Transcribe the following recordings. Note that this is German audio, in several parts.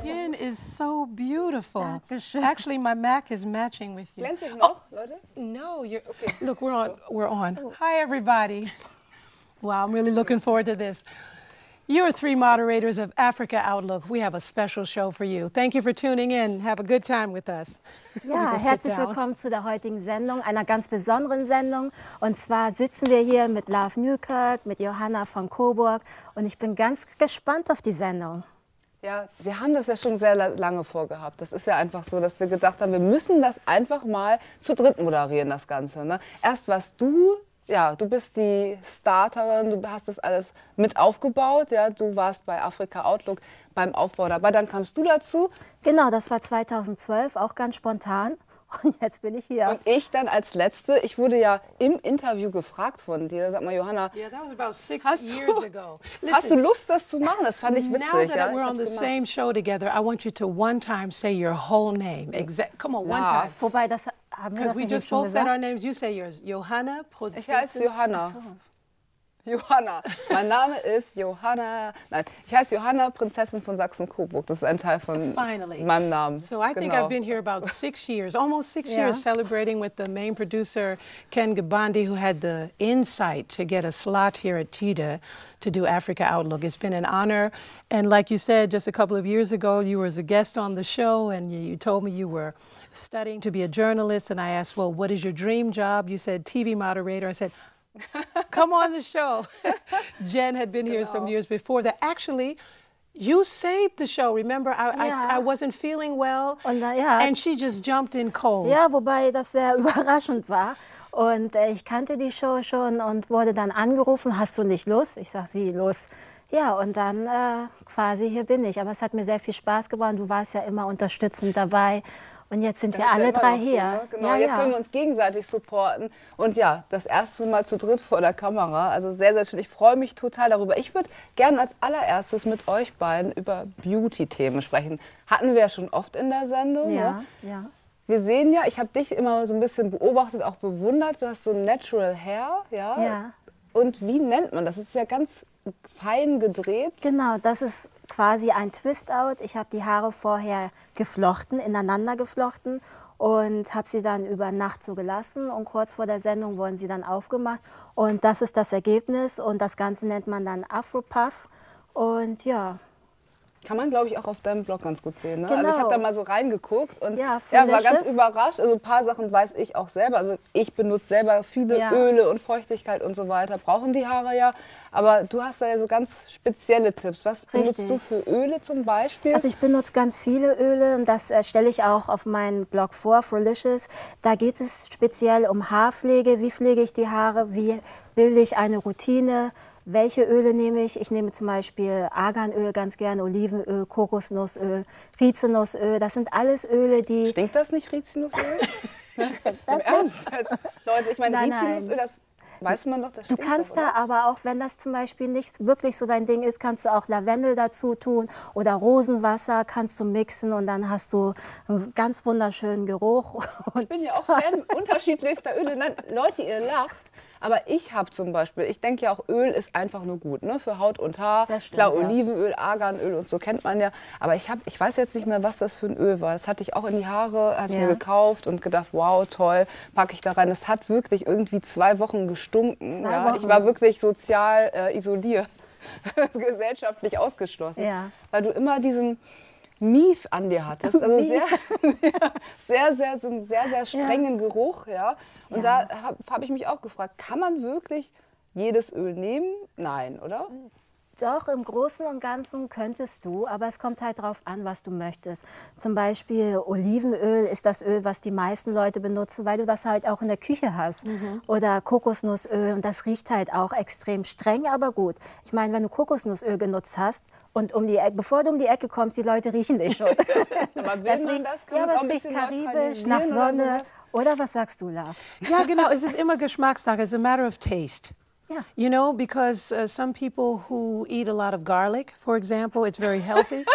skin is so beautiful. Actually, my Mac is matching with you. Glänzig noch, Leute? No, you're okay. Look, we're on. We're on. Hi, everybody. Wow, I'm really looking forward to this. You are three moderators of Afrika Outlook. We have a special show for you. Thank you for tuning in. Have a good time with us. Ja, herzlich willkommen zu der heutigen Sendung, einer ganz besonderen Sendung. Und zwar sitzen wir hier mit Newkirk, mit Johanna von Coburg. Und ich bin ganz gespannt auf die Sendung. Ja, wir haben das ja schon sehr lange vorgehabt. Das ist ja einfach so, dass wir gedacht haben, wir müssen das einfach mal zu dritt moderieren, das Ganze. Ne? Erst warst du. Ja, du bist die Starterin, du hast das alles mit aufgebaut, ja, du warst bei Afrika Outlook beim Aufbau dabei, dann kamst du dazu. Genau, das war 2012, auch ganz spontan. Und jetzt bin ich hier. Und ich dann als Letzte, ich wurde ja im Interview gefragt von dir, sag mal Johanna, hast du Lust, das zu machen? Das fand ich witzig. Now that we're on the same show together, I want you to one time say your whole name. Come on, one time. Wobei, das haben wir das we just both said our names. You say yours. Johanna Prinzessin. Ich heiße Johanna. Johanna. Mein Name ist Johanna. Nein, ich heiße Johanna Prinzessin von Coburg. Das ist ein Teil von meinem Namen. So I think I've been here about 6 years, almost 6 years, celebrating with the main producer, Ken Gabandi, who had the insight to get a slot here at TIDA to do Afrika Outlook. It's been an honor. And like you said, just a couple of years ago, you were as a guest on the show, and you told me you were studying to be a journalist. And I asked, well, what is your dream job? You said TV moderator. I said, come on the show. Jen had been here some years before that. Actually, you saved the show. Remember, I wasn't feeling well, and she just jumped in cold. Ja, wobei das sehr überraschend war. Und ich kannte die Show schon und wurde dann angerufen, hast du nicht Lust? Ich sag, wie Lust? Ja, und dann quasi hier bin ich. Aber es hat mir sehr viel Spaß gemacht. Du warst ja immer unterstützend dabei. Und jetzt sind wir alle drei hier. So, ne? Genau, jetzt können wir uns gegenseitig supporten. Und ja, das erste Mal zu dritt vor der Kamera. Also sehr, sehr schön. Ich freue mich total darüber. Ich würde gerne als allererstes mit euch beiden über Beauty-Themen sprechen. Hatten wir ja schon oft in der Sendung. Ja, ne? ja. Wir sehen ja, ich habe dich immer so ein bisschen beobachtet, auch bewundert. Du hast so Natural Hair, ja? Ja. Und wie nennt man das? Das ist ja ganz fein gedreht. Genau, das ist quasi ein Twist-Out. Ich habe die Haare vorher geflochten, ineinander geflochten und habe sie dann über Nacht so gelassen. Und kurz vor der Sendung wurden sie dann aufgemacht. Und das ist das Ergebnis. Und das Ganze nennt man dann Afro-Puff. Und ja. Kann man, glaube ich, auch auf deinem Blog ganz gut sehen. Ne? Genau. Also ich habe da mal so reingeguckt und ja, war ganz überrascht. Also ein paar Sachen weiß ich auch selber. Also ich benutze selber viele Öle und Feuchtigkeit und so weiter. Brauchen die Haare ja. Aber du hast da ja so ganz spezielle Tipps. Was benutzt du für Öle zum Beispiel? Also ich benutze ganz viele Öle und das stelle ich auch auf meinem Blog vor, Frolicious. Da geht es speziell um Haarpflege. Wie pflege ich die Haare? Wie bilde ich eine Routine? Welche Öle nehme ich? Ich nehme zum Beispiel Arganöl ganz gerne, Olivenöl, Kokosnussöl, Rizinusöl. Das sind alles Öle, die... Stinkt das nicht, Rizinusöl? Im Ernst? Leute, ich meine, Rizinusöl, das weiß man doch, das stinkt. Du kannst doch, da aber auch, wenn das zum Beispiel nicht wirklich so dein Ding ist, kannst du auch Lavendel dazu tun oder Rosenwasser kannst du mixen und dann hast du einen ganz wunderschönen Geruch. Ich bin ja auch Fan unterschiedlichster Öle. Nein, Leute, ihr lacht. Aber ich habe zum Beispiel, ich denke ja auch, Öl ist einfach nur gut, ne? Für Haut und Haar. Stimmt, klar, Olivenöl, Arganöl und so kennt man ja. Aber ich weiß jetzt nicht mehr, was das für ein Öl war. Das hatte ich auch in die Haare, hatte ich mir gekauft und gedacht, wow, toll, packe ich da rein. Das hat wirklich irgendwie 2 Wochen gestunken. Ja? Ich war wirklich sozial isoliert, gesellschaftlich ausgeschlossen, weil du immer diesen Mief an dir hattest, also sehr strengen Geruch, ja. Und da habe ich mich auch gefragt, kann man wirklich jedes Öl nehmen? Nein, oder? Doch, im Großen und Ganzen könntest du, aber es kommt halt drauf an, was du möchtest. Zum Beispiel Olivenöl ist das Öl, was die meisten Leute benutzen, weil du das halt auch in der Küche hast. Oder Kokosnussöl und das riecht halt auch extrem streng, aber gut. Ich meine, wenn du Kokosnussöl genutzt hast und bevor du um die Ecke kommst, die Leute riechen dich schon. Aber will man das? Kann man auch ein bisschen karibisch, nach Sonne. Oder was sagst du, Love? Ja, genau, es ist immer Geschmackssache, it's a matter of taste. Yeah. You know, because some people who eat a lot of garlic, for example, it's very healthy.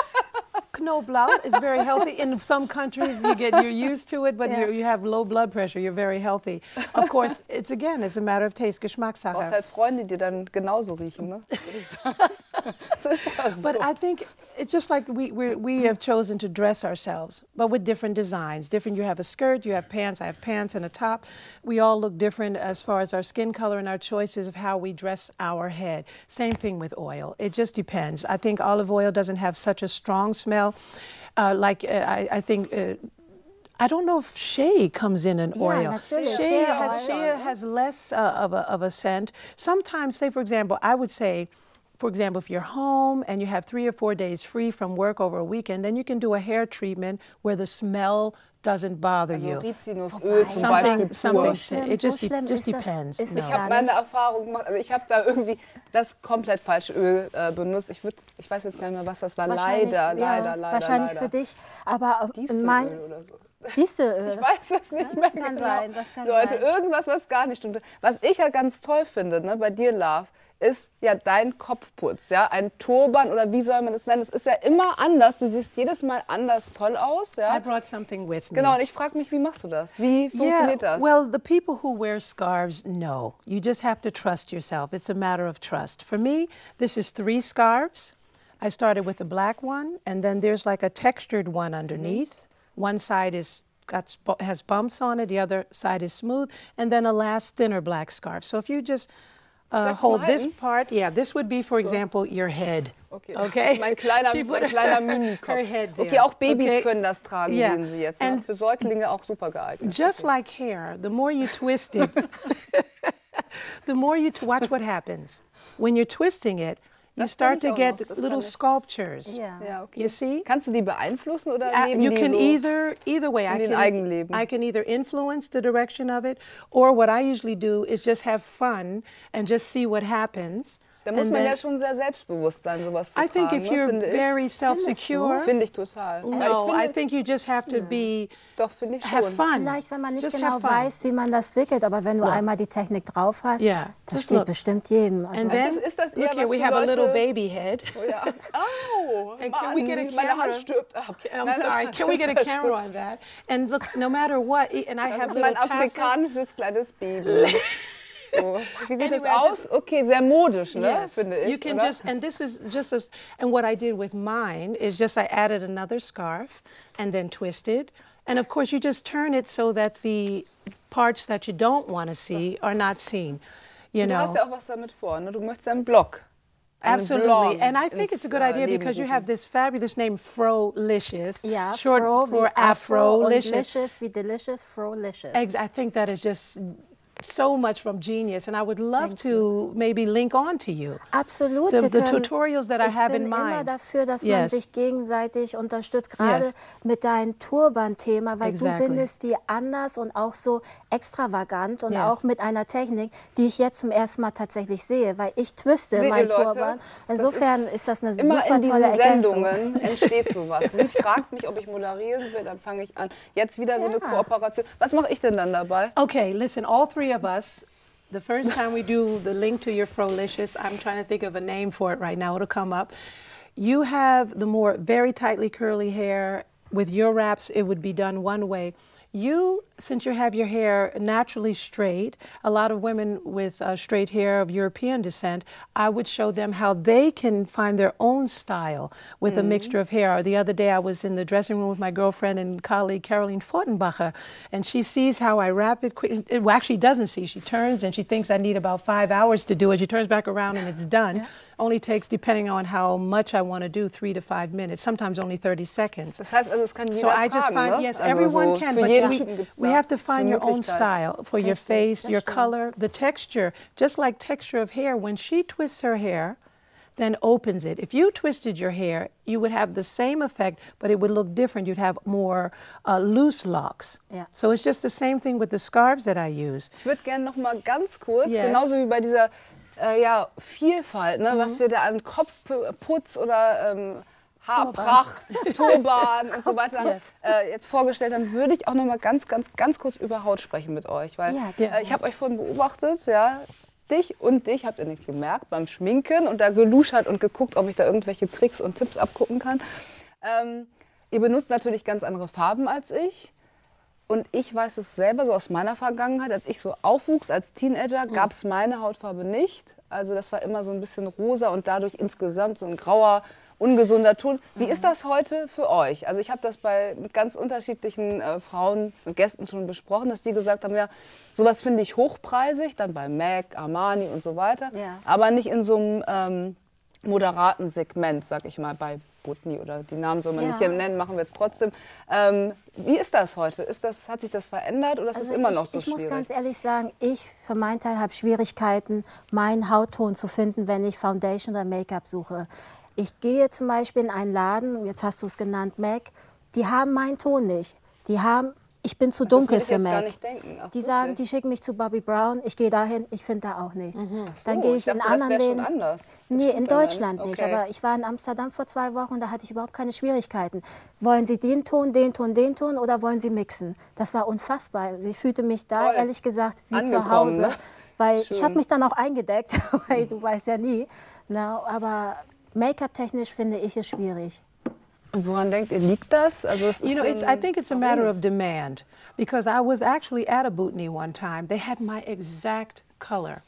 Knoblauch is very healthy. In some countries, you're used to it, but you have low blood pressure. You're very healthy. Of course, it's a matter of taste, Geschmackssache. Du brauchst halt Freunde, die dann genauso riechen, ne? Würde ich sagen. Das ist ja so. But I think it's just like we have chosen to dress ourselves, but with different designs. Different, you have a skirt, you have pants, I have pants and a top. We all look different as far as our skin color and our choices of how we dress our head. Same thing with oil. It just depends. I think olive oil doesn't have such a strong smell. I think... I don't know if shea comes in an oil. Shea has less of a scent. Sometimes, say for example, I would say, for example, if you're home and you have 3 or 4 days free from work over a weekend, then you can do a hair treatment where the smell doesn't bother you. Rizinusöl zum Beispiel. It just depends. Ich habe meine Erfahrung gemacht, also ich habe da irgendwie das komplett falsche Öl benutzt. Ich weiß jetzt gar nicht mehr, was das war. Leider. Wahrscheinlich für dich, aber Dieselöl oder so. Dieselöl. Ich weiß es nicht mehr genau. Das kann Leute, sein. irgendwas, was gar nicht stimmt. Was ich ja ganz toll finde, ne, bei dir, Love, ist ja dein Kopfputz, ja, ein Turban oder wie soll man das nennen? Das ist ja immer anders. Du siehst jedes Mal anders toll aus, ja. I brought something with me. Genau, und ich frage mich, wie machst du das? Wie funktioniert das? Well, the people who wear scarves know. You just have to trust yourself. It's a matter of trust. For me, this is 3 scarves. I started with a black one, and then there's like a textured one underneath. One side has bumps on it, the other side is smooth, and then a last thinner black scarf. So if you just hold this part, this would be, for example, your head. Okay. Mein kleiner Minikopf. Okay, auch Babys können das tragen, sehen Sie jetzt. Und für Säuglinge auch super geeignet. Just like hair, the more you twist it, the more you watch what happens. When you're twisting it, you start to get little sculptures. Ja, okay. You see? Kannst du die beeinflussen oder leben you die can so either way. in den Eigenleben? I can either influence the direction of it, or what I usually do is just have fun and just see what happens. Da muss man ja schon sehr selbstbewusst sein, sowas zu tragen. I think if you're very self-secure, finde ich total. No, I think you just have to be. Doch, finde ich schon. Have fun. Vielleicht, wenn man nicht genau weiß, wie man das wickelt, aber wenn du einmal die Technik drauf hast, das steht bestimmt jedem. Also And then, ist das eher look here, was we für have Leute, a little baby head. Oh ja. Au, And Mann, can we get a meine camera? Hand stirbt ab. I'm sorry. Can we get a camera on that? And look, no matter what, and I have Das ist little mein afrikanisches kleines Baby. So. Wie sieht es aus? Okay, sehr modisch, ne? Yes, finde ich. you can just, and this is just and what I did with mine is just I added another scarf and then twisted. And of course, you just turn it so that the parts that you don't want to see are not seen. You know. Du hast ja auch was damit vor, ne? Du möchtest einen Block. Absolutely, and I think it's a good idea because you have this fabulous name, Frolicious, short Fro for Afro-licious. Delicious wie delicious, Frolicious. I think that is just so much from genius, and I would love to maybe link on to you. Absolut. The tutorials that I have in mind. Ich bin immer dafür, dass man sich gegenseitig unterstützt, gerade mit deinem Turban-Thema, weil du bindest die anders und auch so extravagant und auch mit einer Technik, die ich jetzt zum ersten Mal tatsächlich sehe, weil ich twiste meinen Turban. Insofern ist das eine super tolle Ergänzung. Immer in diesen Sendungen entsteht sowas. Sie fragt mich, ob ich moderieren will, dann fange ich an. Jetzt wieder so eine Kooperation. Was mache ich denn dann dabei? Okay, listen, all 3 of us, the first time we do the link to your Frolicious, I'm trying to think of a name for it right now, it'll come up. You have the more very tightly curly hair. With your wraps, it would be done one way. You, since you have your hair naturally straight, a lot of women with straight hair of European descent, I would show them how they can find their own style with a mixture of hair. The other day I was in the dressing room with my girlfriend and colleague Caroline Fortenbacher, and she sees how I wrap it quick. Well, actually doesn't see. She turns and she thinks I need about 5 hours to do it. She turns back around and it's done. Yeah. Only takes, depending on how much I want to do, 3 to 5 minutes, sometimes only 30 seconds. Das heißt, also, es kann jeder so I just find, ne? yes, also everyone so can, für but jeden Typen gibt's we have to find your own style for your face, your color, the texture, just like texture of hair. When she twists her hair, then opens it. If you twisted your hair, you would have the same effect, but it would look different. You'd have more loose locks. Yeah. So it's just the same thing with the scarves that I use. Ich würde gerne noch mal ganz kurz, genauso wie bei dieser Vielfalt, ne, was wir da an Kopfputz oder Haarpracht, Turban und so weiter jetzt vorgestellt haben, würde ich auch noch mal ganz kurz über Haut sprechen mit euch, weil ich habe euch vorhin beobachtet, dich habt ihr nicht gemerkt beim Schminken und da geluschert und geguckt, ob ich da irgendwelche Tricks und Tipps abgucken kann. Ihr benutzt natürlich ganz andere Farben als ich. Und ich weiß es selber so aus meiner Vergangenheit, als ich so aufwuchs als Teenager, gab es meine Hautfarbe nicht. Also das war immer so ein bisschen rosa und dadurch insgesamt so ein grauer ungesunder Ton. Wie ist das heute für euch? Also ich habe das mit ganz unterschiedlichen Frauen und Gästen schon besprochen, dass die gesagt haben, ja, sowas finde ich hochpreisig, dann bei MAC, Armani und so weiter, aber nicht in so einem moderaten Segment, sag ich mal, bei Butni oder die Namen soll man nicht hier nennen, machen wir jetzt trotzdem. Wie ist das heute? Hat sich das verändert oder ist es immer noch so schwierig? Ich muss ganz ehrlich sagen, ich für meinen Teil habe Schwierigkeiten, meinen Hautton zu finden, wenn ich Foundation oder Make-up suche. Ich gehe zum Beispiel in einen Laden, jetzt hast du es genannt, MAC, die haben meinen Ton nicht. Ich bin zu dunkel für MAC. Die sagen, die schicken mich zu Bobbi Brown, ich gehe dahin, ich finde da auch nichts. Dann gehe ich in anderen Läden. Schon anders. Nee, in Deutschland nicht. Aber ich war in Amsterdam vor 2 Wochen, da hatte ich überhaupt keine Schwierigkeiten. Wollen Sie den Ton, den Ton, den Ton oder wollen Sie mixen? Das war unfassbar. Ich fühlte mich da ehrlich gesagt wie zu Hause. Ne? Weil ich habe mich dann auch eingedeckt, weil du weißt ja nie. Na, aber Make-up-technisch finde ich es schwierig. Und woran denkt ihr, liegt das? Also you know, I think it's a matter of demand. Because I was actually at a Butni one time. They had my exact color.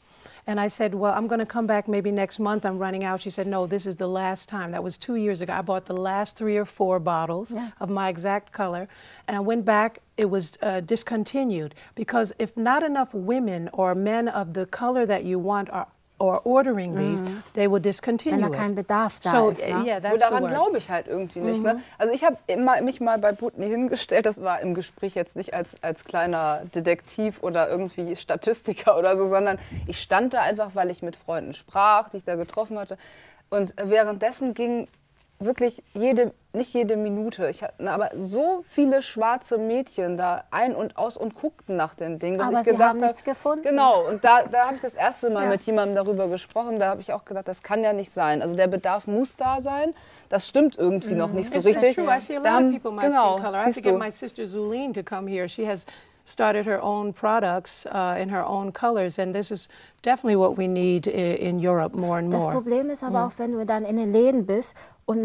And I said, well, I'm going to come back maybe next month. I'm running out. She said, no, this is the last time. That was 2 years ago. I bought the last 3 or 4 bottles of my exact color. And I went back. It was discontinued. Because if not enough women or men of the color that you want are ordering these, they will discontinue Wenn da kein Bedarf da ist. Ne? Yeah, that's daran glaube ich halt irgendwie nicht. Ne? Also ich habe mich mal bei Butni hingestellt, das war im Gespräch jetzt nicht als kleiner Detektiv oder irgendwie Statistiker oder so, sondern ich stand da einfach, weil ich mit Freunden sprach, die ich da getroffen hatte. Und währenddessen ging wirklich nicht jede Minute, aber so viele schwarze Mädchen da ein- und aus und guckten nach den Dingen, dass aber ich gedacht habe, nichts gefunden. Genau, und da habe ich das erste Mal mit jemandem darüber gesprochen, da habe ich auch gedacht, das kann ja nicht sein. Also der Bedarf muss da sein, das stimmt irgendwie noch nicht so richtig. True. I see a lot of people my skin color. I have to get my sister Zulene to come here. She has started her own products in her own colors, and this is definitely what we need in Europe more and more. Das Problem ist aber auch, wenn du dann in den Läden bist und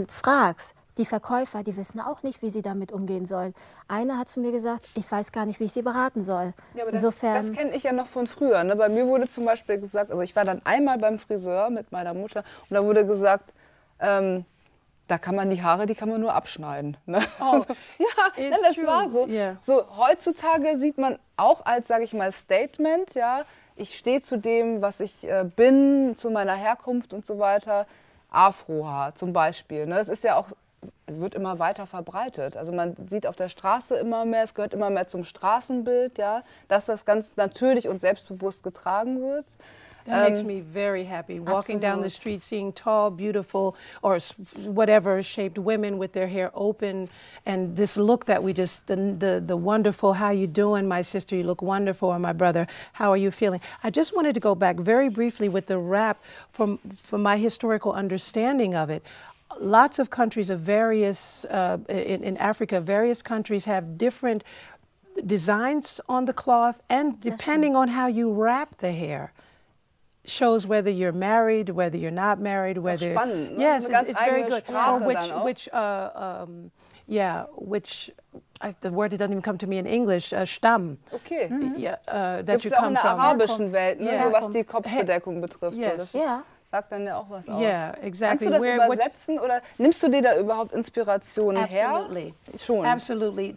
fragst, die Verkäufer, die wissen auch nicht, wie sie damit umgehen sollen. Eine hat zu mir gesagt, ich weiß gar nicht, wie ich sie beraten soll. Ja, aber das kenne ich ja noch von früher. Ne? Bei mir wurde zum Beispiel gesagt, also ich war dann einmal beim Friseur mit meiner Mutter und da wurde gesagt, da kann man die Haare, die kann man nur abschneiden. Ne? Oh, also, ja, das true. War so. Yeah. So. Heutzutage sieht man auch als, sage ich mal, Statement, ja, ich stehe zu dem, was ich bin, zu meiner Herkunft und so weiter. Afrohaar zum Beispiel. Ne? Das ist ja auch, wird immer weiter verbreitet. Also man sieht auf der Straße immer mehr, es gehört immer mehr zum Straßenbild, ja, dass das ganz natürlich und selbstbewusst getragen wird. That makes me very happy. Walking down the street, seeing tall, beautiful, or whatever shaped women with their hair open, and this look that we just, the wonderful, how you doing, my sister, you look wonderful, or my brother, how are you feeling? I just wanted to go back very briefly with the rap from my historical understanding of it. Lots of countries of various, in Africa, various countries have different designs on the cloth, and depending on how you wrap the hair, shows whether you're married, whether you're not married, whether spannend, ne? Yes, it's very good. Sprache which the word it doesn't even come to me in English. Stamm. Okay. That you auch come in der from. arabischen Welt, ne? So was die Kopfbedeckung betrifft. Yes. So, das sagt dann ja auch was aus. Yeah, exactly. Kannst du das übersetzen oder nimmst du dir da überhaupt Inspirationen her? Schon. Absolutely.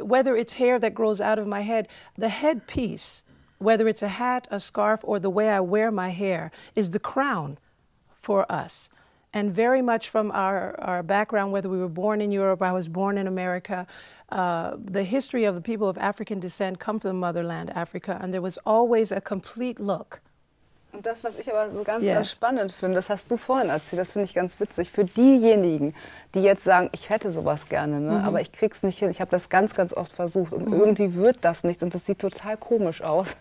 Whether it's hair that grows out of my head, the headpiece, whether it's a hat, a scarf, or the way I wear my hair, is the crown for us. And very much from our background, whether we were born in Europe, I was born in America, the history of the people of African descent come from the motherland, Africa, and there was always a complete look. Und das, was ich aber so ganz spannend finde, das hast du vorhin erzählt, das finde ich ganz witzig, für diejenigen, die jetzt sagen, ich hätte sowas gerne, ne, aber ich krieg's nicht hin, ich habe das ganz, ganz oft versucht und irgendwie wird das nicht und das sieht total komisch aus.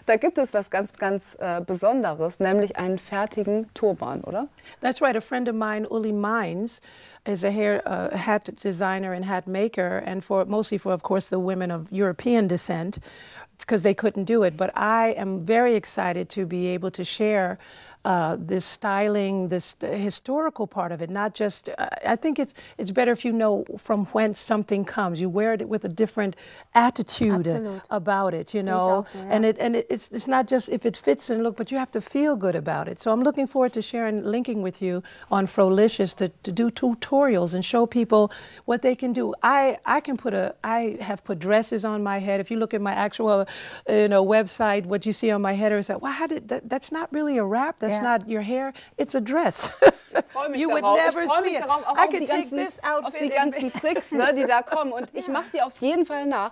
Da gibt es was ganz, ganz Besonderes, nämlich einen fertigen Turban, oder? That's right. A friend of mine, Uli Mines, is a hat designer and hat maker, and mostly for, of course, the women of European descent, because they couldn't do it. But I am very excited to be able to share this styling, the historical part of it, not just, I think it's better if you know from whence something comes. You wear it with a different attitude about it, you know, and it's not just if it fits and look, but you have to feel good about it. So I'm looking forward to sharing, linking with you on Frolicious to do tutorials and show people what they can do. I have put dresses on my head. If you look at my actual, website, what you see on my head is that, well, that's not really a wrap. That's not your hair. It's a dress. You would never see it. I could take this outfit. Auf die ganzen Tricks, ne, die da kommen. Und ich mache dir auf jeden Fall nach.